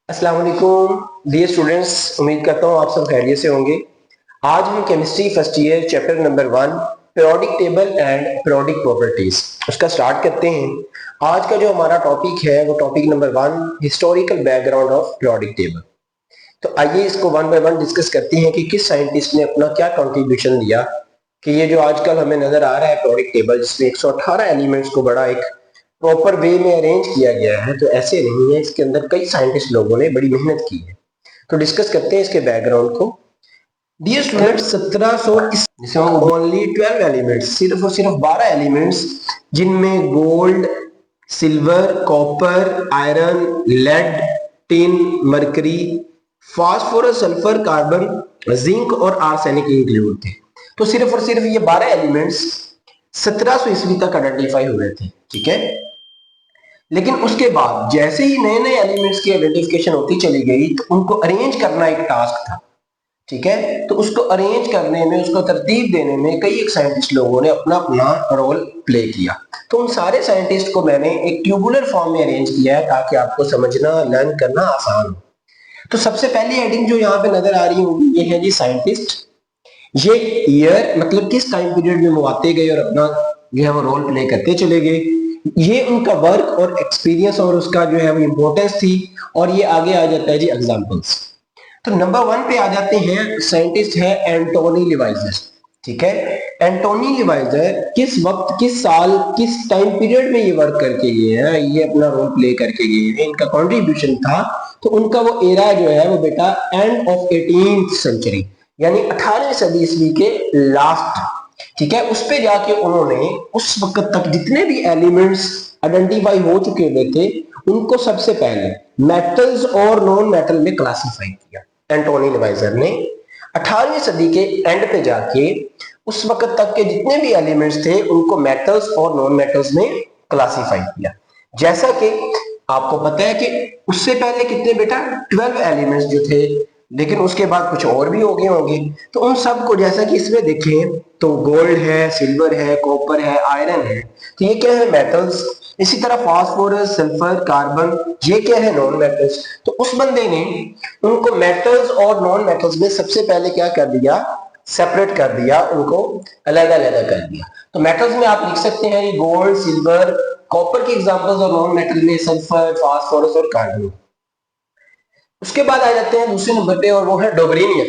अस्सलाम वालेकुम dear students, उम्मीद करता हूँ आप सब खैरियत से होंगे। आज हम chemistry first year chapter number 1 periodic table and periodic properties उसका स्टार्ट करते हैं। आज का जो हमारा टॉपिक है वो topic number 1 historical background of periodic table. तो आइए इसको वन बाय वन डिस्कस करते हैं कि किस साइंटिस्ट ने अपना क्या कंट्रीब्यूशन दिया कि ये जो आजकल हमें नजर आ रहा है पीरियोडिक टेबल जिसमें 118 एलिमेंट्स को बड़ा एक प्रॉपर वे में अरेंज किया गया है, तो ऐसे नहीं है, इसके अंदर कई साइंटिस्ट लोगों ने बड़ी मेहनत की है। तो डिस्कस करते हैं इसके बैकग्राउंड को। डियर स्टूडेंट 1700 जिसमें ओनली 12 एलिमेंट्स, सिर्फ और सिर्फ 12 एलिमेंट्स जिनमें gold, silver, copper, iron, lead, tin, mercury, phosphorus, sulphur, carbon, zinc और आर्सेनिक इंक्लूड थे। तो सिर्फ और सिर्फ ये 12 एलिमेंट्स 1700 ईस्वी तक आइडेंटिफाई हुए थे, ठीक है। लेकिन उसके बाद जैसे ही नए नए एलिमेंट्स की आइडेंटिफिकेशन होती चली गई तो उनको अरेंज करना एक टास्क था, ठीक है। तो उसको अरेंज करने में, उसको तरतीब देने में कई एक साइंटिस्ट लोगों ने अपना अपना रोल प्ले किया। तो उन सारे साइंटिस्ट को मैंने एक ट्यूबुलर फॉर्म में अरेंज किया है ताकि आपको समझना, लर्न करना आसान हो। तो सबसे पहली हेडिंग जो यहाँ पे नजर आ रही होगी ये है जी साइंटिस्ट। ये ईयर मतलब किस टाइम पीरियड में वो आते गए और अपना जो है वो रोल प्ले करते चले गए, ये उनका वर्क और एक्सपीरियंस और उसका जो है वो इम्पोर्टेंस थी। और ये आगे आ जाता है जी एग्जांपल्स। तो नंबर 1 पे आ जाते हैं, साइंटिस्ट है एंटोनी लिवाइजर, ठीक है। एंटोनी लिवाइजर किस वक्त, किस साल, किस टाइम पीरियड में ये वर्क करके गए हैं, ये अपना रोल प्ले करके गए हैं, इनका कंट्रीब्यूशन था। तो उनका वो एरा जो है वो बेटा एंड ऑफ 18th सेंचुरी यानी 18वीं सदी ईस्वी के लास्ट, ठीक है, उस पे जाके उन्होंने उस वक्त तक जितने भी एलिमेंट्स आइडेंटिफाई हो चुके हुए थे उनको सबसे पहले मेटल्स और नॉन मेटल में क्लासिफाई किया। एंटोनी लिवाइजर ने 18वीं सदी के एंड पे जाके उस वक्त तक के जितने भी एलिमेंट्स थे उनको मेटल्स और नॉन मेटल्स में क्लासिफाई किया। जैसा कि आपको पता है कि उससे पहले कितने बेटा 12 एलिमेंट्स जो थे, लेकिन उसके बाद कुछ और भी हो गए होंगे। तो उन सब को जैसा कि इसमें देखें तो गोल्ड है, सिल्वर है, कॉपर है, आयरन है, तो ये क्या है मेटल्स। इसी तरह फास्फोरस, सल्फर, कार्बन, ये क्या है नॉन मेटल्स। तो उस बंदे ने उनको मेटल्स और नॉन मेटल्स में सबसे पहले क्या कर दिया, सेपरेट कर दिया, उनको अलग अलग कर दिया। तो मेटल्स में आप लिख सकते हैं गोल्ड, सिल्वर, कॉपर की एग्जांपल्स, और नॉन मेटल में सल्फर, फास्फोरस और कार्बन। उसके बाद आ जाते हैं दूसरे नंबर पे और वो है डोबरेनियर।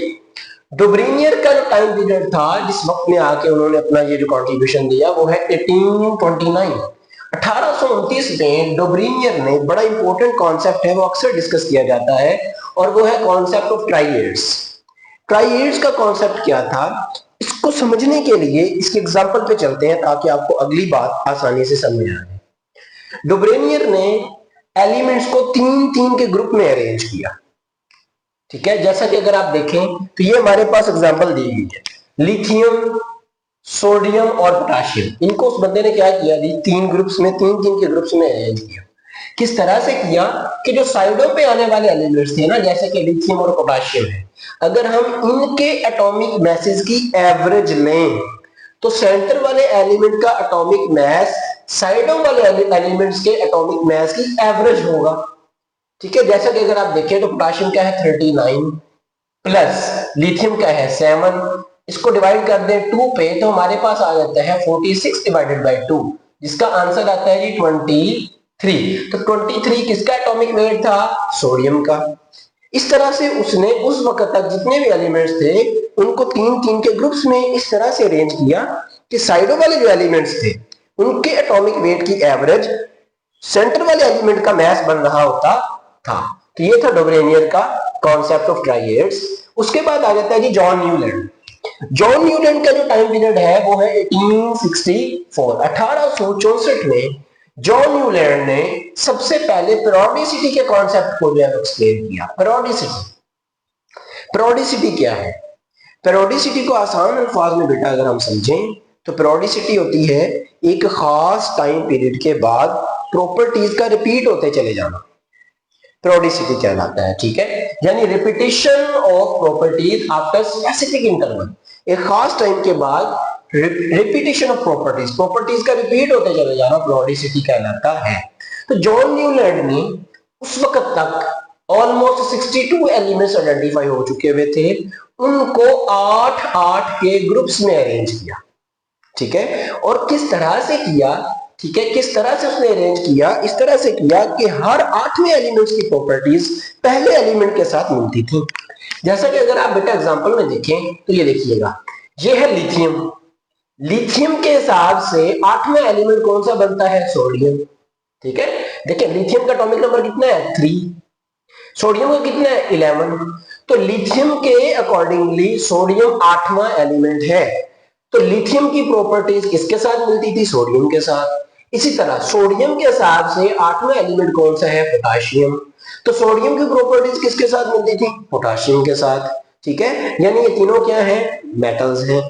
डोबरेनियर का जो टाइम पीरियड था जिस वक्त में आके उन्होंने अपना ये जो कंट्रीब्यूशन दिया वो है 1829। 1829 में डोबरेनियर ने बड़ा इंपॉर्टेंट कॉन्सेप्ट है, वो अक्सर डिस्कस किया जाता है, और वो है कॉन्सेप्ट ऑफ ट्राइएड्स। ट्राइएड्स का कॉन्सेप्ट क्या था, इसको समझने के लिए इसके एग्जांपल पे चलते हैं ताकि आपको अगली बात आसानी से समझ आ जाए। डोबरेनियर ने एलिमेंट्स को तीन तीन के ग्रुप में अरेंज किया, ठीक है। जैसा कि अगर आप देखें तो ये हमारे पास एग्जांपल दी गई है, लिथियम, सोडियम और पोटाशियम। इनको उस बंदे ने क्या किया जी, तीन ग्रुप्स में, तीन तीन के ग्रुप्स में अरेंज किया। किस तरह से किया कि जो साइडों पे आने वाले एलिमेंट्स थे ना, जैसे कि लिथियम और पोटाशियम है, अगर हम इनके एटॉमिक मैसेज की एवरेज लें तो सेंटर वाले एलिमेंट का एटॉमिक मैस साइडों वाले एलिमेंट्स के एटॉमिक मैस की एवरेज होगा, ठीक है। जैसा कि अगर आप देखें तो पोटाशियम का है 39 प्लस लिथियम का है 7, इसको डिवाइड कर दें 2 पे तो हमारे पास आ जाता है 46 डिवाइडेड बाय 2, जिसका आंसर आता है जी 23। तो 23 किसका एटॉमिक वेट था, सोडियम का। इस तरह से उसने उस वक्त तक जितने भी एलिमेंट्स थे उनको तीन तीन के ग्रुप्स में इस तरह से अरेंज किया कि साइडों वाले जो एलिमेंट्स थे उनके एटॉमिक वेट की एवरेज सेंटर वाले एलिमेंट का मैस बन रहा होता था। तो ये था डोबरेनियर का कॉन्सेप्ट ऑफ ट्राइएड्स। उसके बाद आ जाता है जी जॉन न्यूलैंड। जॉन न्यूलैंड का जो टाइम पीरियड है वो है 1864। 1864 में जॉन न्यूलैंड ने सबसे पहले पेरियोडिसिटी के कॉन्सेप्ट को जो है एक्सप्लेन किया। पेरियोडिसिटी क्या है, पेरियोडिसिटी को आसान अल्फाज में बेटा अगर हम समझें तो पेरियोडिसिटी होती है एक खास टाइम पीरियड के बाद प्रॉपर्टीज का रिपीट होते चले जाना, पेरियोडिसिटी कहलाता है, ठीक है। यानी repetition of properties after specific interval, एक खास टाइम के बाद रिपीटेशन ऑफ प्रॉपर्टीज का रिपीट होते चले जाना पेरियोडिसिटी कहलाता है। तो जॉन न्यूलैंड ने उस वक्त तक ऑलमोस्ट 62 एलिमेंट्स आइडेंटिफाई हो चुके हुए थे, उनको 8-8 के ग्रुप्स में अरेंज किया। ठीक है, और किस तरह से किया, ठीक है, किस तरह से उसने अरेंज किया, इस तरह से किया कि हर 8वें एलिमेंट्स की प्रॉपर्टीज पहले एलिमेंट के साथ मिलती थी। जैसा कि अगर आप बेटा एग्जांपल में देखें तो ये देखिएगा, ये है लिथियम। लिथियम के हिसाब से 8वां एलिमेंट कौन सा बनता है? सोडियम। ठीक है, देखिए लिथियम का एटॉमिक नंबर कितना है? 3। सोडियम का कितना है? 11। तो लिथियम के अकॉर्डिंगली सोडियम 8वां एलिमेंट है। तो लिथियम की प्रॉपर्टीज किसके साथ मिलती थी? सोडियम के साथ। इसी तरह सोडियम के हिसाब से 8वां एलिमेंट कौन सा है? पोटाशियम। तो सोडियम की प्रॉपर्टीज किसके साथ मिलती थी? पोटाशियम के साथ। ठीक है, यानी ये तीनों क्या है? मेटल्स हैं।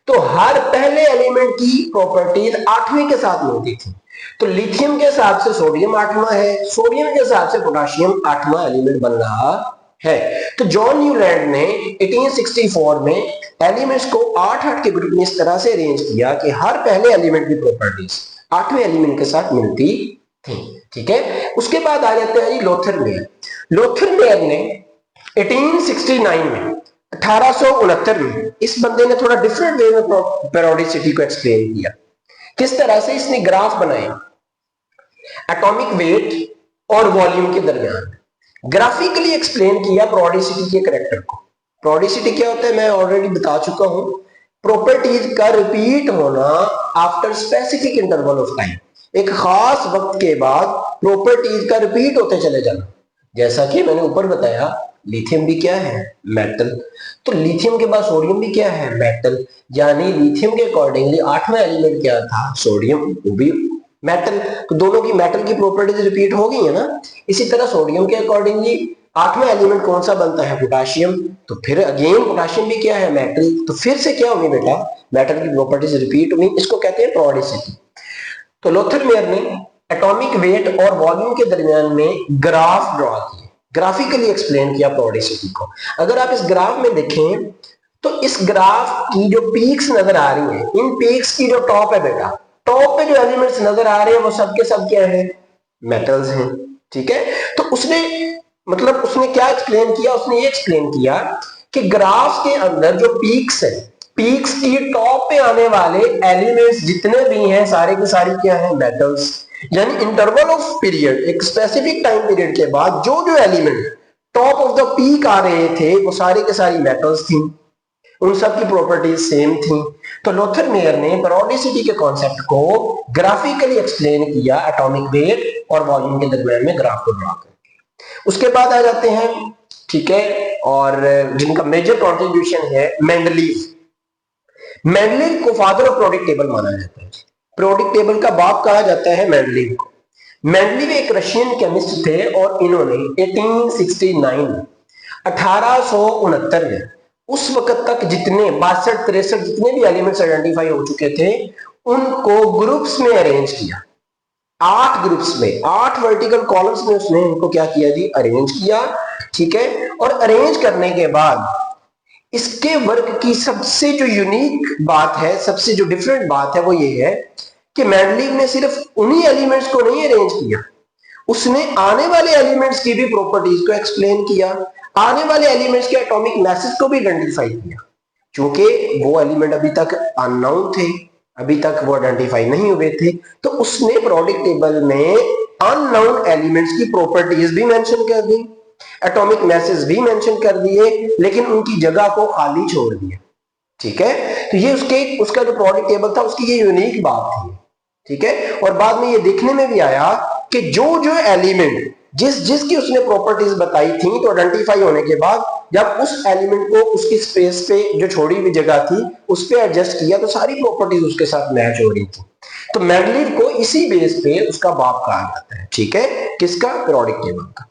तो हर पहले एलिमेंट की प्रॉपर्टीज 8वीं के साथ मिलती थी। तो लिथियम के हिसाब से सोडियम 8वां है, सोडियम के हिसाब से पोटाशियम 8वां एलिमेंट बन रहा है। तो जॉन न्यूलैंड ने 1864 में एलिमेंट्स को 8-8 के ग्रुप में इस तरह से अरेंज किया कि हर पहले एलिमेंट की प्रॉपर्टीज 8वें एलिमेंट के साथ मिलती थी। ठीक है, उसके बाद आ जाते हैं लोथर मेयर। लोथर मेयर ने 1869 में 1869 में इस बंदे ने थोड़ा डिफरेंट वे में पेरियोडिसिटी को एक्सप्लेन किया। किस तरह से? इसने ग्राफ बनाए एटॉमिक वेट और वॉल्यूम के दरमियान, ग्राफिकली एक्सप्लेन किया पेरियोडिसिटी के कैरेक्टर को। पेरियोडिसिटी क्या होता है मैं ऑलरेडी बता चुका हूं, प्रॉपर्टीज का रिपीट होना after specific interval of time, एक खास वक्त के बाद प्रॉपर्टीज का रिपीट होते चले जाना। जैसा कि मैंने ऊपर बताया लिथियम भी क्या है? मेटल। तो लिथियम के बाद सोडियम भी क्या है? मेटल। यानी लिथियम के अकॉर्डिंगली 8वां एलिमेंट क्या था? सोडियम, वो भी मेटल। तो दोनों की मेटल की प्रॉपर्टीज रिपीट हो गई है ना। इसी तरह सोडियम के अकॉर्डिंगली 8वां एलिमेंट कौन सा बनता है? पोटाशियम। तो फिर अगेन पोटाशियम भी क्या है? मेटल। तो फिर से क्या होगी बेटा? मेटल की प्रॉपर्टीज रिपीट हुई, इसको कहते हैं पेरियोडिसिटी। तो लोथर मेयर ने एटॉमिक वेट और वॉल्यूम के दरमियान में ग्राफ ड्रॉ किए, ग्राफिकली एक्सप्लेन किया पेरियोडिसिटी को। अगर आप इस ग्राफ में देखें तो इस ग्राफ की जो पीक्स नजर आ रही हैं, इन पीक्स की जो टॉप है बेटा, टॉप पे जो एलिमेंट्स नजर आ रहे हैं वो सब के सब क्या है? मेटल्स हैं। ठीक है, तो उसने उसने क्या एक्सप्लेन किया? उसने ये एक्सप्लेन किया कि ग्राफ के अंदर जो पीक्स है, पीक्स की टॉप पे आने वाले एलिमेंट्स जितने भी हैं सारे के सारे क्या है? मेटल्स। यानी इंटरवल ऑफ पीरियड, एक स्पेसिफिक टाइम पीरियड के बाद जो जो element top of the peak आ रहे थे वो सारे के सारी मेटल्स थी, उन सब की प्रॉपर्टीज सेम थी। तो लोथर मेयर ने पेरियोडिसिटी के कॉन्सेप्ट को ग्राफिकली एक्सप्लेन किया एटॉमिक वेट और वॉल्यूम के दरमियान में ग्राफ को ड्रा करके। उसके बाद आ जाते हैं, ठीक है, और जिनका मेजर कॉन्ट्रीब्यूशन है मेंडलीव। मेंडलीव को फादर ऑफ पीरियोडिक टेबल माना जाता है। पीरियोडिक टेबल का बाप कहा जाता है मेंडलीव को। मेंडलीव एक रशियन केमिस्ट थे और इन्होंने 1869 में उस वक्त तक जितने 62-63 जितने भी एलिमेंट्स आइडेंटिफाई हो चुके थे उनको ग्रुप्स में अरेंज किया। 8 ग्रुप्स में, 8 वर्टिकल कॉलम्स में उसने इनको क्या किया जी? अरेंज किया। ठीक है, और अरेंज करने के बाद इसके वर्क की सबसे जो यूनिक बात है, सबसे जो डिफरेंट बात है वो ये है कि मेंडलीव ने सिर्फ उन्हीं एलिमेंट्स को नहीं अरेंज किया, उसने आने वाले एलिमेंट्स की भी प्रॉपर्टीज को एक्सप्लेन किया, आने वाले एलिमेंट्स के एटॉमिक मैसेज को भी आइडेंटिफाई किया। क्योंकि वो एलिमेंट अभी तक अननोन थे, अभी तक वो आइडेंटिफाई नहीं हुए थे, तो उसने पीरियोडिक टेबल में अननोन एलिमेंट्स की प्रॉपर्टीज भी मेंशन कर दी, एटॉमिक मैसेज भी मेंशन कर दिए, लेकिन उनकी जगह को खाली छोड़ दिया। ठीक है, तो ये उसका जो पीरियोडिक टेबल था उसकी ये यूनिक बात थी। ठीक है, और बाद में ये देखने में भी आया कि जो जो एलिमेंट जिसकी उसने प्रॉपर्टीज बताई थी, तो आइडेंटिफाई होने के बाद जब उस एलिमेंट को उसकी स्पेस पे जो छोड़ी हुई जगह थी उस पे एडजस्ट किया तो सारी प्रॉपर्टीज उसके साथ मैच हो रही थी। तो मेंडलीव को इसी बेस पे उसका बाप कहा जाता है। ठीक है, किसका? पीरियोडिक टेबल का।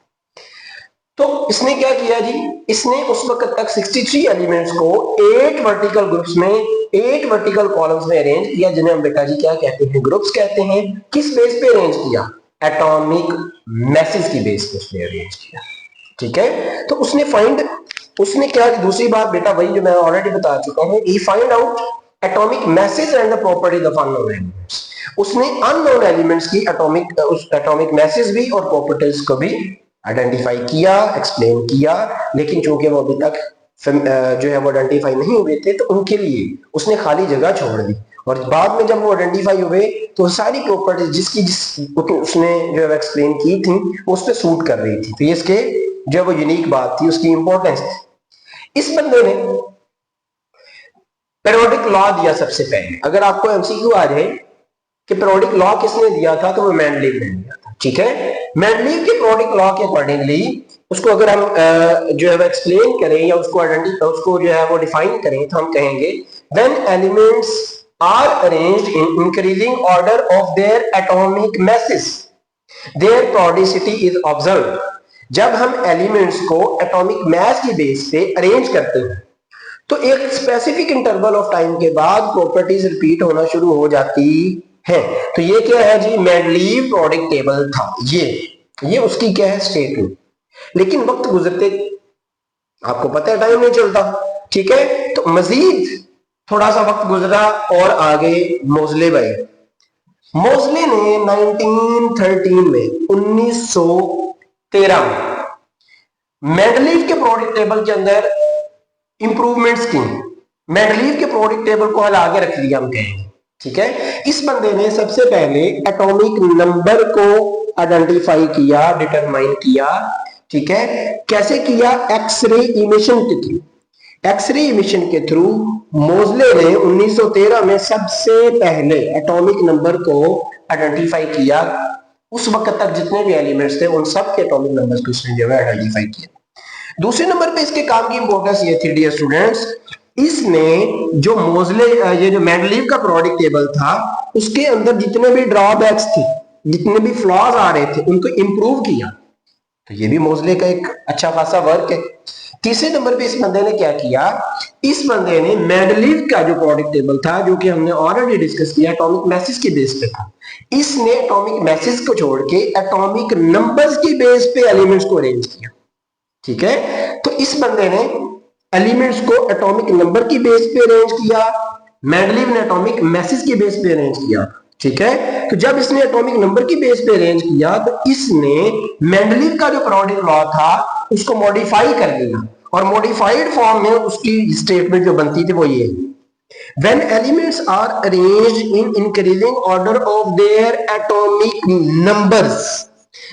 तो इसने क्या किया जी? इसने उस वक्त तक 63 एलिमेंट्स को 8 वर्टिकल ग्रुप्स में, 8 वर्टिकल कॉलम्स में अरेंज किया, जिन्हें हम बेटा जी क्या कहते हैं? ग्रुप्स कहते हैं। किस बेस पे अरेंज किया? एटॉमिक मैसेज की बेस पे उसने अरेंज किया। ठीक है, तो उसने क्या, दूसरी बात बेटा वही जो मैं ऑलरेडी बता चुका हूं, he find out atomic message and the properties of unknown elements. उसने अननोन एलिमेंट्स की एटॉमिक मैसेज भी और प्रॉपर्टीज को भी आइडेंटिफाई किया, एक्सप्लेन किया, लेकिन चूंकि वो अभी तक जो है वो आइडेंटिफाई नहीं हुए थे तो उनके लिए उसने खाली जगह छोड़ दी, और बाद में जब वो आइडेंटिफाई हुए तो सारी प्रॉपर्टीज जिसकी उसने जो है एक्सप्लेन की थी वो उस पर सूट कर रही थी। तो ये इसके जो वो यूनिक बात थी, उसकी इंपॉर्टेंस थी। इस बंदे ने पीरियोडिक लॉ दिया सबसे पहले। अगर आपको एमसीक्यू आ जाए कि पीरियोडिक लॉ किसने दिया था तो वो मेंडलीव ने दिया था। ठीक है, मेंडलीव के पीरियोडिक लॉ के अकॉर्डिंगली उसको अगर हम जो है एक्सप्लेन करें या उसको जो है वो डिफाइन करें तो हम कहेंगे when elements are arranged in increasing order of their atomic masses their periodicity is observed. जब हम एलिमेंट्स को एटॉमिक मास की बेस पे अरेंज करते हैं तो एक स्पेसिफिक इंटरवल ऑफ टाइम के बाद प्रॉपर्टीज रिपीट होना शुरू हो जाती है। तो ये क्या है जी, मेंडलीव पीरियोडिक टेबल था। ये उसकी क्या है, स्टेटमेंट। लेकिन वक्त गुजरते आपको पता है टाइम नहीं चलता। ठीक है, तो मजीद थोड़ा सा वक्त गुजरा और आगे मोज़ले भाई, मोज़ले ने 1913 में 1913 में मेंडलीव के पीरियोडिक टेबल के अंदर इंप्रूवमेंट्स की। मेंडलीव के पीरियोडिक टेबल को हल आगे रख लिया हम कहेंगे। ठीक है, इस बंदे ने सबसे पहले एटॉमिक नंबर को आइडेंटिफाई किया, डिटरमाइन किया। ठीक है, कैसे किया, एक्सरे इमिशन के थ्रू। एक्सरे इमिशन के थ्रू मोज़ले ने 1913 में सबसे पहले एटॉमिक नंबर को आइडेंटिफाई किया। उस वक्त तक जितने भी एलिमेंट्स थे उन सब के एटॉमिक नंबर्स को उसने जो है आइडेंटिफाई किया। दूसरे नंबर पे इसके काम की इंपॉर्टेंस ये थी डियर स्टूडेंट्स, इसने जो मोज़ले ये जो मेंडलीव का पीरियोडिक टेबल था उसके अंदर जितने भी ड्रॉबैक्स थे, जितने भी फ्लॉज आ रहे थे उनको इंप्रूव किया। तो ये भी मोज़ले का एक अच्छा खासा वर्क है। तीसरे नंबर पे इस बंदे ने क्या किया, इस बंदे ने मेंडलीव का जो पीरियोडिक टेबल था जो कि हमने ऑलरेडी डिस्कस किया एटॉमिक मैसेज की बेस पे था, इसने एटॉमिक मैसेज को छोड़ के एटॉमिक नंबर्स की बेस पे एलिमेंट्स को अरेंज किया। ठीक है, तो इस बंदे ने एलिमेंट्स को एटॉमिक नंबर की बेस पे अरेंज किया, मेंडलीव ने एटॉमिक मैसेज की बेस पे अरेंज किया। ठीक है, तो जब इसने एटॉमिक नंबर की बेस पे अरेंज किया तो इसने मेंडलीव का जो पीरियोडिक लॉ था उसको मॉडिफाई कर दिया, और मॉडिफाइड फॉर्म में उसकी स्टेटमेंट जो बनती थी वो ये, when elements are arranged in increasing order of their atomic numbers।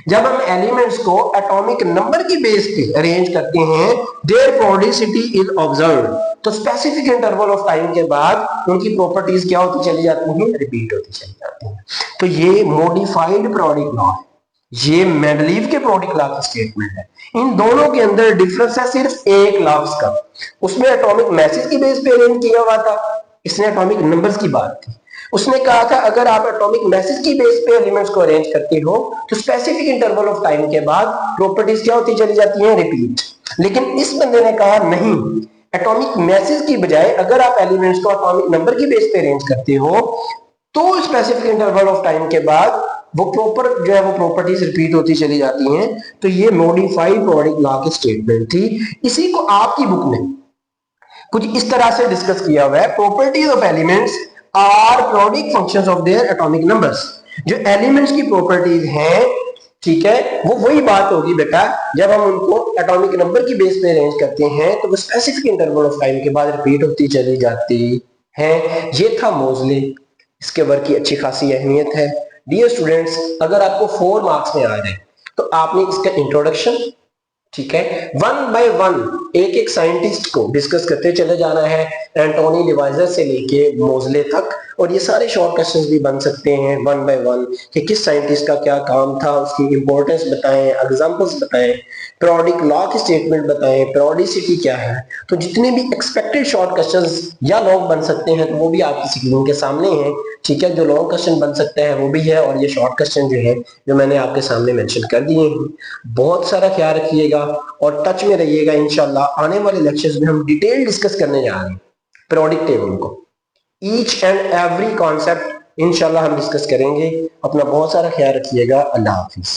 जब हम एलिमेंट्स को एटॉमिक नंबर की बेस पे अरेंज करते हैं, देयर periodicity इज ऑब्जर्व्ड, तो स्पेसिफिक इंटरवल ऑफ टाइम के बाद उनकी प्रॉपर्टीज क्या होती चली जाती हैं, रिपीट होती चली जाती हैं। तो ये मॉडिफाइड पीरियोडिक लॉ है, ये मेंडलीव के पीरियोडिक लॉ की स्टेटमेंट है। इन दोनों के अंदर डिफरेंस है सिर्फ एक लफ्ज का, उसमें एटॉमिक मैसेज की बेस पे अरेंज किया हुआ था, इसने एटॉमिक नंबर्स की बात थी। उसने कहा था अगर आप एटॉमिक मैसेज की बेस पे एलिमेंट्स को अरेंज करते हो तो स्पेसिफिक इंटरवल ऑफ टाइम के बाद प्रॉपर्टीज क्या होती चली जाती हैं, रिपीट। लेकिन इस बंदे ने कहा नहीं, एटॉमिक मैसेज की बजाय अगर आप एलिमेंट्स को एटॉमिक नंबर की बेस पे अरेंज करते हो तो स्पेसिफिक इंटरवल ऑफ टाइम के बाद वो प्रॉपर जो है वो प्रॉपर्टीज रिपीट होती चली जाती हैं। तो ये मॉडिफाइड पीरियोडिक लॉ की स्टेटमेंट थी। इसी को आपकी बुक में कुछ इस तरह से डिस्कस किया हुआ है, properties of elements are periodic functions of their atomic numbers. जो एलिमेंट्स की प्रॉपर्टीज हैं, ठीक है, वो वही बात होगी बेटा, जब हम उनको एटॉमिक नंबर की बेस पे अरेंज करते हैं तो वो स्पेसिफिक इंटरवल ऑफ टाइम के बाद रिपीट होती चली जाती है। ये था मोज़ले, इसके वर्क की अच्छी खासी अहमियत है। डियर स्टूडेंट्स, अगर आपको 4 मार्क्स में आ जाए तो आपने इसका इंट्रोडक्शन, ठीक है, 1 बाय 1 एक एक साइंटिस्ट को डिस्कस करते चले जाना है, एंटोनी डिवाइजर से लेके मोज़ले तक, और ये सारे शॉर्ट क्वेश्चंस भी बन सकते हैं 1 बाय 1 कि किस साइंटिस्ट का क्या काम था, उसकी इंपॉर्टेंस बताएं, एग्जांपल्स बताएं, पीरियोडिक लॉ की स्टेटमेंट बताएं, पीरियोडिसिटी क्या है। तो जितने भी एक्सपेक्टेड शॉर्ट क्वेश्चंस या लॉन्ग बन सकते हैं तो वो भी आपकी स्क्रीन के सामने हैं। ठीक है, जो लॉन्ग क्वेश्चन बन सकते हैं वो भी है, और ये शॉर्ट क्वेश्चन जो है जो मैंने आपके सामने मेंशन कर दिए हैं। बहुत सारा ख्याल रखिएगा और टच में रहिएगा। इंशाल्लाह आने वाले लेक्चर्स में हम डिटेल डिस्कस करने जा रहे हैं पीरियोडिक टेबल को, ईच एंड एवरी कॉन्सेप्ट इंशाल्लाह हम डिस्कस करेंगे। अपना बहुत सारा ख्याल रखिएगा। अल्लाह हाफिज।